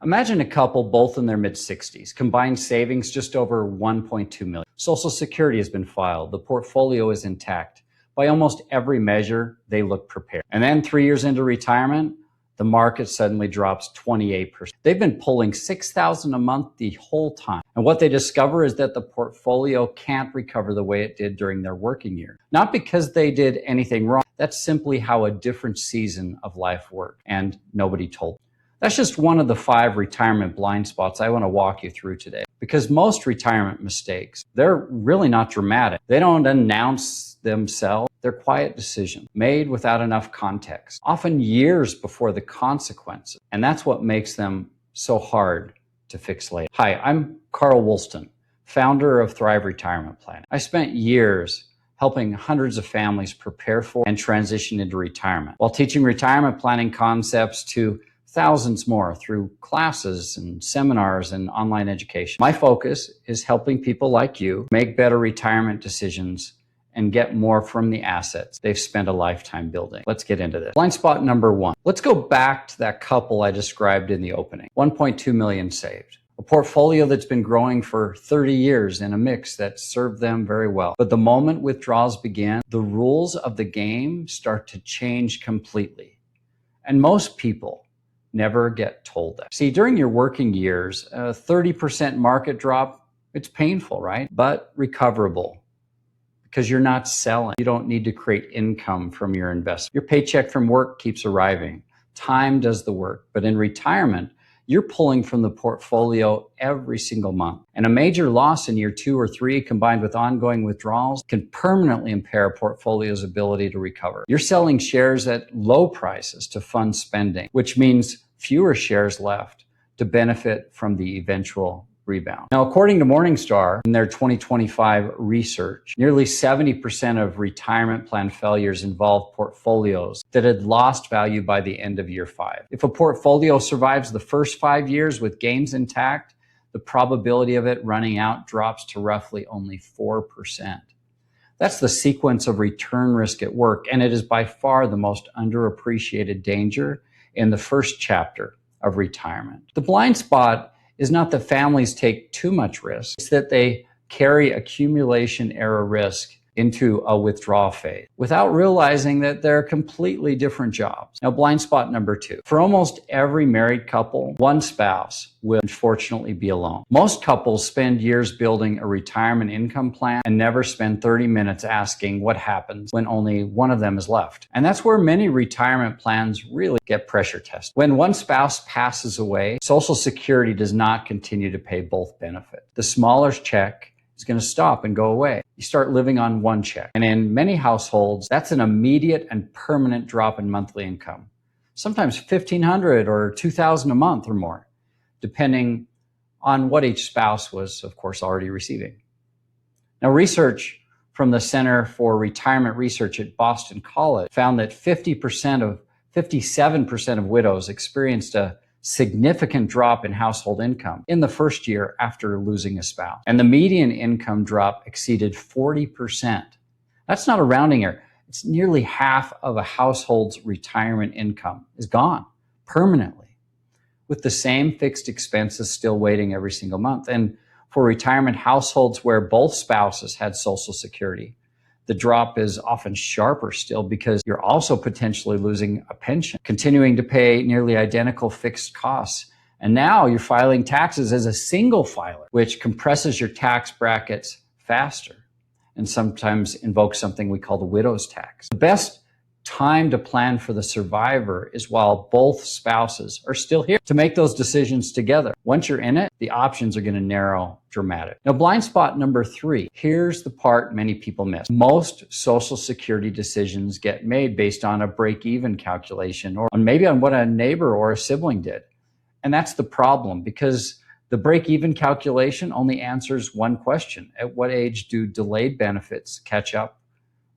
Imagine a couple both in their mid-60s, combined savings just over 1.2 million. Social Security has been filed. The portfolio is intact. By almost every measure, they look prepared. And then 3 years into retirement, the market suddenly drops 28%. They've been pulling $6,000 a month the whole time. And what they discover is that the portfolio can't recover the way it did during their working year. Not because they did anything wrong. That's simply how a different season of life worked, and nobody told them. That's just one of the 5 retirement blind spots I want to walk you through today. Because most retirement mistakes, they're really not dramatic. They don't announce themselves. They're quiet decisions made without enough context, often years before the consequences. And that's what makes them so hard to fix later. Hi, I'm Carl Woolston, founder of Thrive Retirement Planning. I spent years helping hundreds of families prepare for and transition into retirement while teaching retirement planning concepts to thousands more through classes and seminars and online education. My focus is helping people like you make better retirement decisions and get more from the assets they've spent a lifetime building. Let's get into this. Blind spot number 1. Let's go back to that couple I described in the opening. 1.2 million saved. A portfolio that's been growing for 30 years in a mix that served them very well. But the moment withdrawals begin, the rules of the game start to change completely. And most people never get told that. See, during your working years, a 30% market drop, it's painful, right? But recoverable because you're not selling. You don't need to create income from your investment. Your paycheck from work keeps arriving. Time does the work. But in retirement, you're pulling from the portfolio every single month. And a major loss in year 2 or 3 combined with ongoing withdrawals can permanently impair a portfolio's ability to recover. You're selling shares at low prices to fund spending, which means fewer shares left to benefit from the eventual rebound. Now, according to Morningstar, in their 2025 research, nearly 70% of retirement plan failures involved portfolios that had lost value by the end of year 5. If a portfolio survives the first 5 years with gains intact, the probability of it running out drops to roughly only 4%. That's the sequence of return risk at work, and it is by far the most underappreciated danger in the first chapter of retirement. The blind spot is not that families take too much risk, it's that they carry accumulation error risk into a withdrawal phase without realizing that they're completely different jobs. Now, blind spot number 2. For almost every married couple, one spouse will unfortunately be alone. Most couples spend years building a retirement income plan and never spend 30 minutes asking what happens when only one of them is left. And that's where many retirement plans really get pressure tested. When one spouse passes away, Social Security does not continue to pay both benefits. The smaller check is going to stop and go away. You start living on one check. And in many households, that's an immediate and permanent drop in monthly income. Sometimes $1,500 or $2,000 a month or more, depending on what each spouse was, of course, already receiving. Now, research from the Center for Retirement Research at Boston College found that 57% of widows experienced a significant drop in household income in the first year after losing a spouse. And the median income drop exceeded 40%. That's not a rounding error. It's nearly half of a household's retirement income is gone permanently, with the same fixed expenses still waiting every single month. And for retirement households where both spouses had Social Security, the drop is often sharper still because you're also potentially losing a pension, continuing to pay nearly identical fixed costs. And now you're filing taxes as a single filer, which compresses your tax brackets faster and sometimes invokes something we call the widow's tax. The best time to plan for the survivor is while both spouses are still here to make those decisions together. Once you're in it, the options are going to narrow dramatically. Now, blind spot number 3. Here's the part many people miss. Most Social Security decisions get made based on a break-even calculation or maybe on what a neighbor or a sibling did. And that's the problem because the break-even calculation only answers one question. At what age do delayed benefits catch up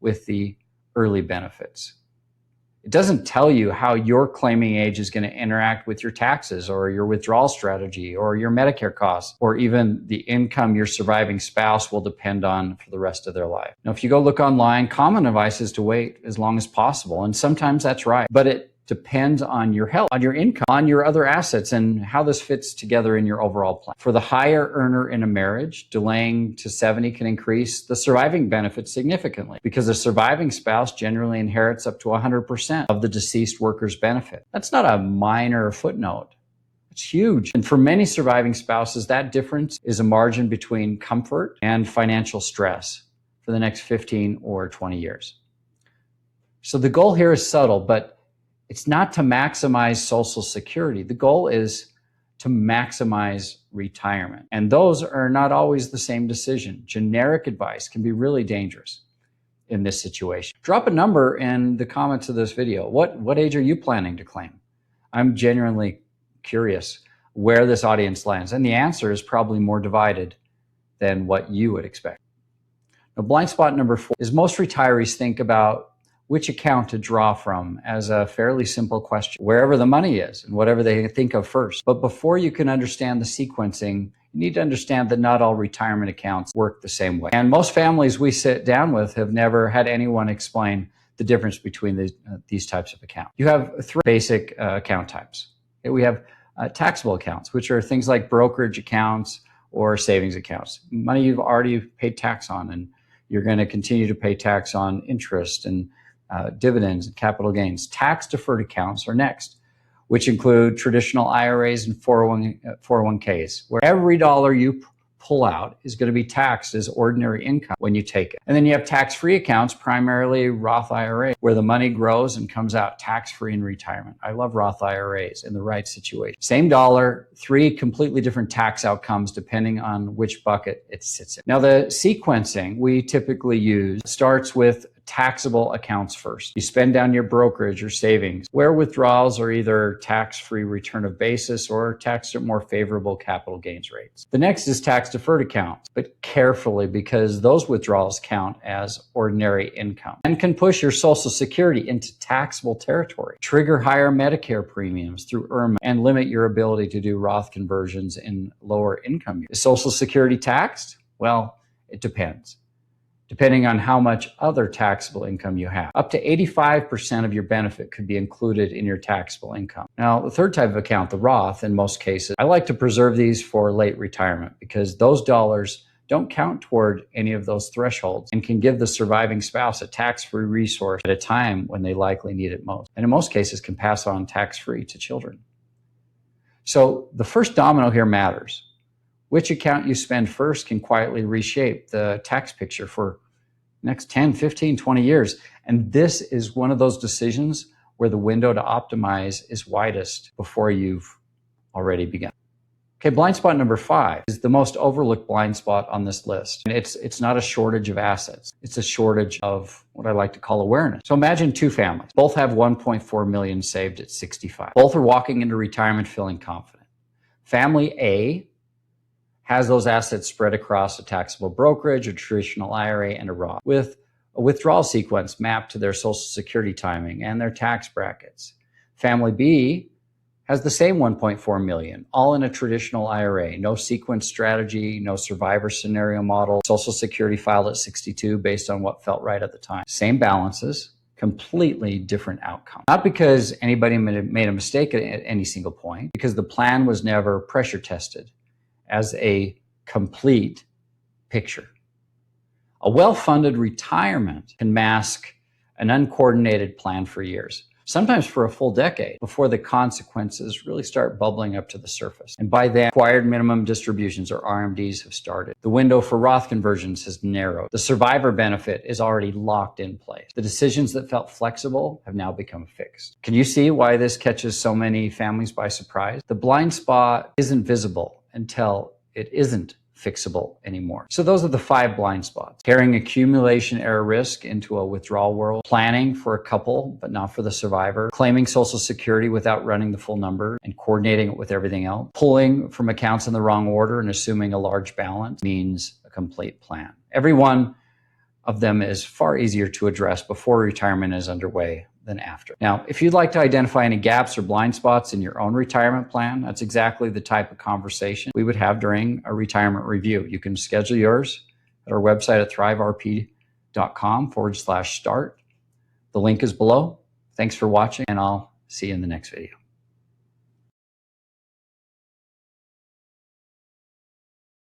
with the early benefits? It doesn't tell you how your claiming age is going to interact with your taxes or your withdrawal strategy or your Medicare costs or even the income your surviving spouse will depend on for the rest of their life. Now, if you go look online, common advice is to wait as long as possible. And sometimes that's right, but it depends on your health, on your income, on your other assets, and how this fits together in your overall plan. For the higher earner in a marriage, delaying to 70 can increase the surviving benefits significantly because a surviving spouse generally inherits up to 100% of the deceased worker's benefit. That's not a minor footnote. It's huge. And for many surviving spouses, that difference is a margin between comfort and financial stress for the next 15 or 20 years. So the goal here is subtle, but it's not to maximize Social Security. The goal is to maximize retirement. And those are not always the same decision. Generic advice can be really dangerous in this situation. Drop a number in the comments of this video. What age are you planning to claim? I'm genuinely curious where this audience lands. And the answer is probably more divided than what you would expect. Now, blind spot number 4 is most retirees think about which account to draw from as a fairly simple question, wherever the money is and whatever they think of first. But before you can understand the sequencing, you need to understand that not all retirement accounts work the same way. And most families we sit down with have never had anyone explain the difference between these types of accounts. You have 3 basic account types. We have taxable accounts, which are things like brokerage accounts or savings accounts. Money you've already paid tax on, and you're going to continue to pay tax on interest and dividends and capital gains. Tax-deferred accounts are next, which include traditional IRAs and 401ks, where every dollar you pull out is going to be taxed as ordinary income when you take it. And then you have tax-free accounts, primarily Roth IRA, where the money grows and comes out tax-free in retirement. I love Roth IRAs in the right situation. Same dollar, 3 completely different tax outcomes depending on which bucket it sits in. Now, the sequencing we typically use starts with taxable accounts first. You spend down your brokerage or savings, where withdrawals are either tax-free return of basis or taxed at more favorable capital gains rates. The next is tax-deferred accounts, but carefully because those withdrawals count as ordinary income and can push your Social Security into taxable territory, trigger higher Medicare premiums through IRMA, and limit your ability to do Roth conversions in lower income years. Is Social Security taxed? Well, it depends. Depending on how much other taxable income you have. Up to 85% of your benefit could be included in your taxable income. Now, the third type of account, the Roth, in most cases, I like to preserve these for late retirement because those dollars don't count toward any of those thresholds and can give the surviving spouse a tax-free resource at a time when they likely need it most. And in most cases can pass on tax-free to children. So the first domino here matters. Which account you spend first can quietly reshape the tax picture for the next 10, 15, 20 years. And this is one of those decisions where the window to optimize is widest before you've already begun. Okay, blind spot number 5 is the most overlooked blind spot on this list. And it's not a shortage of assets. It's a shortage of what I like to call awareness. So imagine 2 families. Both have 1.4 million saved at 65. Both are walking into retirement feeling confident. Family A has those assets spread across a taxable brokerage, a traditional IRA, and a Roth, with a withdrawal sequence mapped to their Social Security timing and their tax brackets. Family B has the same 1.4 million, all in a traditional IRA, no sequence strategy, no survivor scenario model, Social Security filed at 62 based on what felt right at the time. Same balances, completely different outcome. Not because anybody made a mistake at any single point, because the plan was never pressure tested as a complete picture. A well-funded retirement can mask an uncoordinated plan for years, sometimes for a full decade, before the consequences really start bubbling up to the surface. And by then, required minimum distributions, or RMDs, have started. The window for Roth conversions has narrowed. The survivor benefit is already locked in place. The decisions that felt flexible have now become fixed. Can you see why this catches so many families by surprise? The blind spot isn't visible until it isn't fixable anymore. So those are the 5 blind spots. Carrying accumulation error risk into a withdrawal world, planning for a couple, but not for the survivor, claiming Social Security without running the full number and coordinating it with everything else, pulling from accounts in the wrong order and assuming a large balance means a complete plan. Every one of them is far easier to address before retirement is underway than after. Now, if you'd like to identify any gaps or blind spots in your own retirement plan, that's exactly the type of conversation we would have during a retirement review. You can schedule yours at our website at thriverp.com/start. The link is below. Thanks for watching, and I'll See you in the next video.